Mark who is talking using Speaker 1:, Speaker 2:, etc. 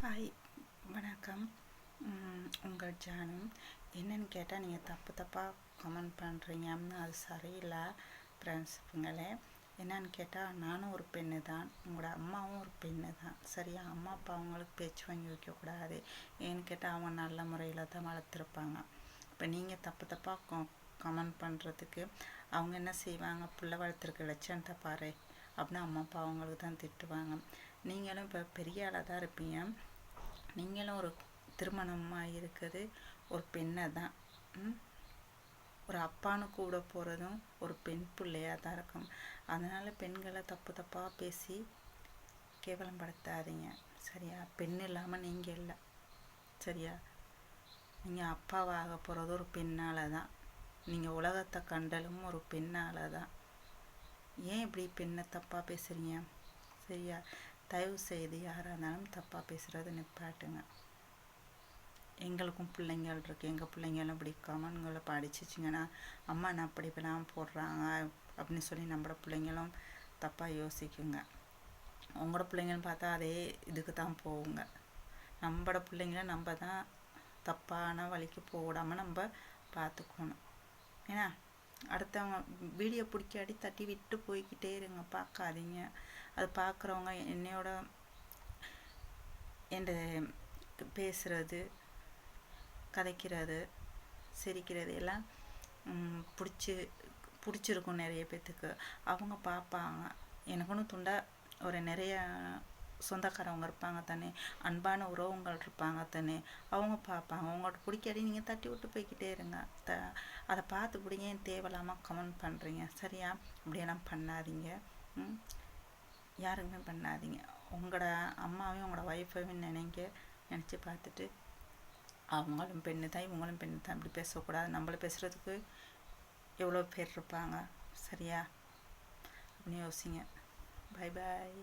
Speaker 1: Hi, வணக்கம். உங்கள் ஜானு. என்னன்னு கேட்டால் நீங்கள் தப்பாக கமெண்ட் பண்ணுறீங்கன்னு அது சரியில்லை ஃப்ரெண்ட்ஸுங்களே. என்னன்னு கேட்டால் நானும் ஒரு பெண்ணு தான், உங்களோட அம்மாவும் ஒரு பெண்ணு தான், சரியா? அம்மா அப்பா அவங்களுக்கு பேச்சு வாங்கி வைக்கக்கூடாது. ஏன்னு கேட்டால் அவங்க நல்ல முறையில் தான் வளர்த்துருப்பாங்க. இப்போ நீங்கள் தப்பாக கமெண்ட் பண்ணுறதுக்கு அவங்க என்ன செய்வாங்க? பிள்ளை வளர்த்துருக்க லட்சணத்தை பாரு அப்படின்னு அம்மா அப்பா அவங்களுக்கு தான் திட்டுவாங்க. நீங்களும் இப்போ பெரிய ஆளாக தான் இருப்பீங்க. நீங்களும் ஒரு திருமணமாக இருக்குது ஒரு பெண்ணை தான். ஒரு அப்பான்னு கூட போகிறதும் ஒரு பெண் பிள்ளையாக தான் இருக்கும். அதனால் பெண்களை தப்பாக பேசி கேவலப்படுத்தாதீங்க, சரியா? பெண் இல்லாமல் நீங்கள் இல்லை, சரியா? நீங்கள் அப்பாவாக போகிறது ஒரு பெண்ணால் தான். நீங்கள் உலகத்தை கண்டலும் ஒரு பெண்ணால் தான். ஏன் இப்படி பெண்ணை தப்பாக பேசுகிறீங்க, சரியா? தயவு செய்து யாராக இருந்தாலும் தப்பாக பேசுகிறது நிப்பாட்டுங்க. எங்களுக்கும் பிள்ளைங்கள் இருக்குது, எங்கள் பிள்ளைங்களும் இப்படி கமெண்ட்களை படிச்சிச்சிங்கன்னா அம்மா நான் அப்படி இப்படிலாம் போடுறாங்க அப்படின்னு சொல்லி நம்மளோட பிள்ளைங்களும் தப்பாக யோசிக்குங்க. உங்களோட பிள்ளைங்கன்னு பார்த்தா அதே இதுக்கு தான் போகுங்க. நம்மளோட பிள்ளைங்கள நம்ம தான் தப்பான வழிக்கு போடாமல் நம்ம பார்த்துக்கணும். ஏன்னா அடுத்தவங்க வீடியோ பிடிக்காடி தட்டி விட்டு போய்கிட்டே இருங்க, பார்க்காதீங்க. அது பார்க்குறவங்க என்னையோட என் கதைக்கிறது சிரிக்கிறது எல்லாம் பிடிச்சிருக்கும் நிறைய பேர்த்துக்கு. அவங்க பார்ப்பாங்க. எனக்குன்னு துண்டா ஒரு நிறைய சொந்தக்காரவங்க இருப்பாங்க தானே, அன்பான உறவுகள் இருப்பாங்க தானே, அவங்க பார்ப்பாங்க. அவங்கள்ட்ட பிடிக்காடி நீங்கள் தட்டி விட்டு போய்கிட்டே இருங்க. அதை பார்த்து பிடிங்க. தேவையில்லாமல் கமெண்ட் பண்ணுறீங்க, சரியா? இப்படியெல்லாம் பண்ணாதீங்க. யாருமே பண்ணாதீங்க. உங்களோட அம்மாவையும் உங்களோட ஒய்ஃபையும் நினச்சி பார்த்துட்டு அவங்களும் பெண்ணு தான், இவங்களும் பெண்ணு தான், இப்படி பேசக்கூடாது. நம்மள பேசுகிறதுக்கு எவ்வளோ பேர் இருப்பாங்க, சரியா? அப்படின்னு யோசிங்க. Bye bye.